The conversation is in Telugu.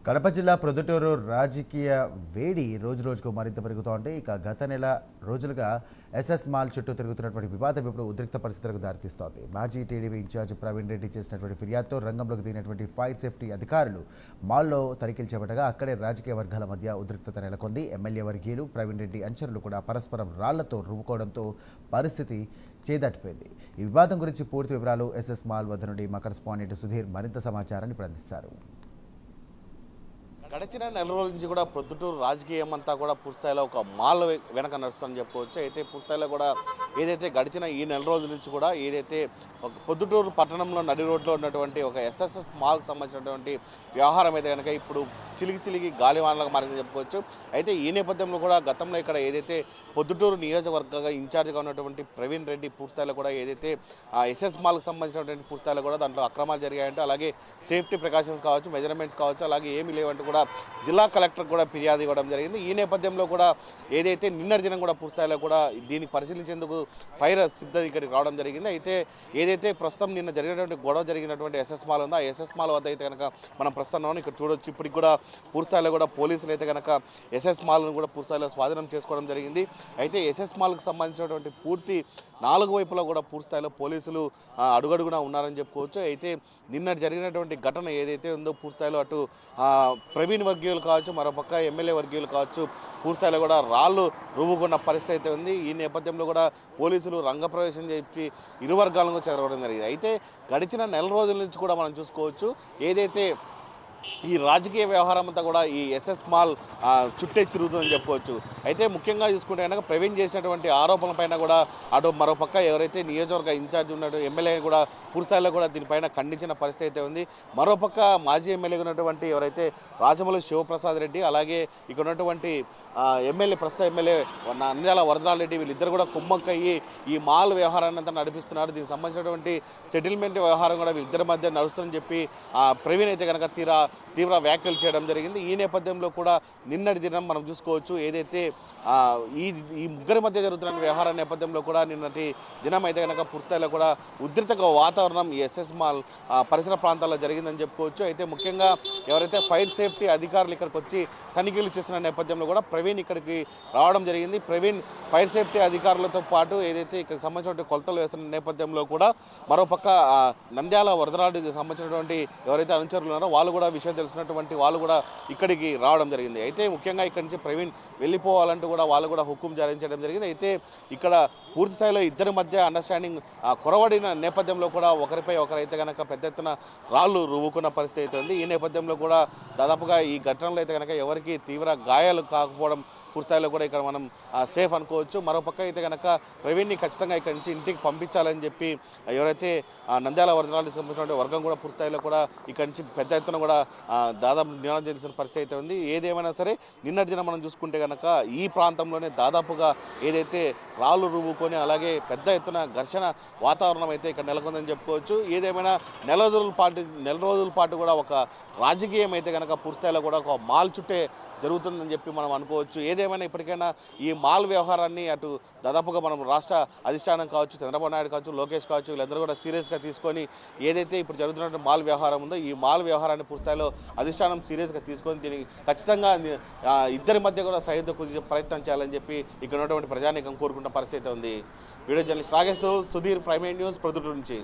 కడప జిల్లా ప్రొద్దుటూరు రాజకీయ వేడి రోజుకు మరింత పెరుగుతోంది. ఇక గత నెల రోజులుగా ఎస్ఎస్ మాల్ చుట్టూ తిరుగుతున్నటువంటి వివాదం ఇప్పుడు ఉద్రిక్త పరిస్థితులకు దారితీస్తోంది. మాజీ టీడీపీ ఇన్ఛార్జ్ ప్రవీణ్ రెడ్డి చేసినటువంటి ఫిర్యాదుతో రంగంలోకి దిగినటువంటి ఫైర్ సేఫ్టీ అధికారులు మాల్లో తనిఖీలు చేపట్టగా అక్కడే రాజకీయ వర్గాల మధ్య ఉద్రిక్తత నెలకొంది. ఎమ్మెల్యే వర్గీయులు ప్రవీణ్ రెడ్డి అనుచరులు కూడా పరస్పరం రాళ్లతో రువ్వుకోవడంతో పరిస్థితి చేదట్టిపోయింది. ఈ వివాదం గురించి పూర్తి వివరాలు ఎస్ఎస్ మాల్ వద్ద నుండి మా కరెస్పాండెంట్ సుధీర్ మరింత సమాచారాన్ని ఇప్పుడు అందిస్తారు. గడిచిన నెల రోజుల నుంచి కూడా ప్రొద్దుటూరు రాజకీయం అంతా కూడా పూర్తిస్థాయిలో ఒక మాల్ వెనక నడుస్తుందని చెప్పుకోవచ్చు. అయితే పూర్తిస్థాయిలో కూడా ఏదైతే గడిచిన ఈ నెల రోజుల నుంచి కూడా ఏదైతే ఒక పొద్దుటూరు పట్టణంలో నడి రోడ్లో ఉన్నటువంటి ఒక ఎస్ఎస్ఎస్ మాల్కి సంబంధించినటువంటి వ్యవహారం అయితే కనుక ఇప్పుడు చిలికి గాలివానలకు మారిందని చెప్పుకోవచ్చు. అయితే ఈ నేపథ్యంలో కూడా గతంలో ఇక్కడ ఏదైతే పొద్దుటూరు నియోజకవర్గంగా ఇన్ఛార్జ్గా ఉన్నటువంటి ప్రవీణ్ రెడ్డి పూర్తిస్థాయిలో కూడా ఏదైతే ఎస్ఎస్ మాల్కి సంబంధించినటువంటి పూర్తిస్థాయిలో కూడా దాంట్లో అక్రమాలు జరిగాయంటే అలాగే సేఫ్టీ ప్రికాషన్స్ కావచ్చు, మెజర్మెంట్స్ కావచ్చు, అలాగే ఏమీ లేవంటూ కూడా జిల్లా కలెక్టర్ కూడా ఫిర్యాదు ఇవ్వడం జరిగింది. ఈ నేపథ్యంలో కూడా ఏదైతే నిన్నటి దినం కూడా పూర్తిస్థాయిలో కూడా దీన్ని పరిశీలించేందుకు ఫైర్ సిబ్బంది ఇక్కడికి రావడం జరిగింది. అయితే ఏదైతే ప్రస్తుతం నిన్న జరిగినటువంటి గొడవ జరిగినటువంటి ఎస్ఎస్ మాల్ ఉందో ఆ ఎస్ఎస్ మాల్ వద్ద అయితే కనుక మనం ప్రస్తుతం ఇక్కడ చూడొచ్చు. ఇప్పటికి కూడా పూర్తిస్థాయిలో కూడా పోలీసులు అయితే కనుక ఎస్ఎస్ మాల్ను కూడా పూర్తిస్థాయిలో స్వాధీనం చేసుకోవడం జరిగింది. అయితే ఎస్ఎస్ మాల్కి సంబంధించినటువంటి పూర్తి 4 వైపులా కూడా పూర్తిస్థాయిలో పోలీసులు అడుగడుగునా ఉన్నారని చెప్పుకోవచ్చు. అయితే నిన్నటి జరిగినటువంటి ఘటన ఏదైతే ఉందో పూర్తిస్థాయిలో అటు ప్రవీణ్ వర్గీయులు కావచ్చు, మరోపక్క ఎమ్మెల్యే వర్గీయులు కావచ్చు, పూర్తిస్థాయిలో కూడా రాళ్ళు రువ్వుకున్న పరిస్థితి అయితే ఉంది. ఈ నేపథ్యంలో కూడా పోలీసులు రంగప్రవేశం చెప్పి ఇరు వర్గాలను చెదరవడం జరిగింది. అయితే గడిచిన నెల రోజుల నుంచి కూడా మనం చూసుకోవచ్చు ఏదైతే ఈ రాజకీయ వ్యవహారం అంతా కూడా ఈ ఎస్ఎస్ మాల్ చుట్టే తిరుగుతుందని చెప్పుకోవచ్చు. అయితే ముఖ్యంగా చూసుకుంటే కనుక ప్రవీణ్ చేసినటువంటి ఆరోపణలపైన కూడా అటు మరోపక్క ఎవరైతే నియోజకవర్గ ఇన్ఛార్జ్ ఉన్నాడో ఎమ్మెల్యే కూడా పూర్తిస్థాయిలో కూడా దీనిపైన ఖండించిన పరిస్థితి అయితే ఉంది. మరోపక్క మాజీ ఎమ్మెల్యే ఉన్నటువంటి ఎవరైతే రాజమౌళి శివప్రసాద్ రెడ్డి అలాగే ఇక్కడ ఉన్నటువంటి ఎమ్మెల్యే ప్రస్తుత ఎమ్మెల్యే నంద్యాల వరదరారెడ్డి వీళ్ళిద్దరు కూడా కుమ్మక్కయ్యి ఈ మాల్ వ్యవహారాన్ని అంతా నడిపిస్తున్నారు. దీనికి సంబంధించినటువంటి సెటిల్మెంట్ వ్యవహారం కూడా వీళ్ళిద్దరి మధ్య నడుస్తుందని చెప్పి ప్రవీణ్ అయితే కనుక తీవ్ర వ్యాఖ్యలు చేయడం జరిగింది. ఈ నేపథ్యంలో కూడా నిన్నటి దినం మనం చూసుకోవచ్చు ఏదైతే ఈ ముగ్గురి మధ్య జరుగుతున్న వ్యవహార నేపథ్యంలో కూడా నిన్నటి దినం అయితే కనుక పూర్తిస్థాయిలో కూడా ఉద్రిక్త వాతావరణం ఈ ఎస్ఎస్ మాల్ పరిసర ప్రాంతాల్లో జరిగిందని చెప్పుకోవచ్చు. అయితే ముఖ్యంగా ఎవరైతే ఫైర్ సేఫ్టీ అధికారులు ఇక్కడికి వచ్చి తనిఖీలు చేస్తున్న నేపథ్యంలో కూడా ప్రవీణ్ ఇక్కడికి రావడం జరిగింది. ప్రవీణ్ ఫైర్ సేఫ్టీ అధికారులతో పాటు ఏదైతే ఇక్కడ సంబంధించినటువంటి కొలతలు వేస్తున్న నేపథ్యంలో కూడా మరోపక్క నంద్యాల వరదరాడికి సంబంధించినటువంటి ఎవరైతే అనుచరులు ఉన్నారో వాళ్ళు కూడా విషయం తెలుసుకున్నటువంటి వాళ్ళు కూడా ఇక్కడికి రావడం జరిగింది. అయితే ముఖ్యంగా ఇక్కడి నుంచి ప్రవీణ్ వెళ్ళిపోవాలంటూ కూడా వాళ్ళు కూడా హుకుం జారీ చేయడం జరిగింది. అయితే ఇక్కడ పూర్తి స్థాయిలో ఇద్దరి మధ్య అండర్స్టాండింగ్ కొరవడిన నేపథ్యంలో కూడా ఒకరిపై ఒకరైతే కనుక పెద్ద ఎత్తున రాళ్ళు రువ్వుకున్న పరిస్థితి అయితే ఉంది. ఈ నేపథ్యంలో కూడా దాదాపుగా ఈ ఘటనలో అయితే కనుక ఎవరికి తీవ్ర గాయాలు కాకపోవడం పూర్తిస్థాయిలో కూడా ఇక్కడ మనం సేఫ్ అనుకోవచ్చు. మరోపక్క అయితే కనుక ప్రవీణ్ని ఖచ్చితంగా ఇక్కడి నుంచి ఇంటికి పంపించాలని చెప్పి ఎవరైతే నంద్యాల వరదరాలకు సంబంధించిన వర్గం కూడా పూర్తిస్థాయిలో కూడా ఇక్కడి నుంచి పెద్ద ఎత్తున కూడా దాదాపు నిర్ణయం చేసిన పరిస్థితి అయితే ఉంది. ఏదేమైనా సరే నిన్నటి దినం మనం చూసుకుంటే కనుక ఈ ప్రాంతంలోనే దాదాపుగా ఏదైతే రాళ్ళు రువ్వుకొని అలాగే పెద్ద ఎత్తున ఘర్షణ వాతావరణం అయితే ఇక్కడ నెలకొందని చెప్పుకోవచ్చు. ఏదేమైనా నెల రోజుల పాటు కూడా ఒక రాజకీయం అయితే కనుక పూర్తిస్థాయిలో కూడా ఒక మాల్ చుట్టే జరుగుతుందని చెప్పి మనం అనుకోవచ్చు. ఏదేమైనా ఇప్పటికైనా ఈ మాల్ వ్యవహారాన్ని అటు దాదాపుగా మనం రాష్ట్ర అధిష్టానం కావచ్చు, చంద్రబాబు నాయుడు కావచ్చు, లోకేష్ కావచ్చు, వీళ్ళందరూ కూడా సీరియస్గా తీసుకొని ఏదైతే ఇప్పుడు జరుగుతున్న మాల్ వ్యవహారం ఉందో ఈ మాల్ వ్యవహారాన్ని పూర్తిస్థాయిలో అధిష్టానం సీరియస్గా తీసుకొని దీనికి ఖచ్చితంగా ఇద్దరి మధ్య కూడా సరిహద్దు కుదించే ప్రయత్నం చేయాలని చెప్పి ఇక్కడ ఉన్నటువంటి ప్రజానీకం కోరుకున్న పరిస్థితి ఉంది. Video journalist Ragesh, Sudheer, prime news, Proddatur నుంచి.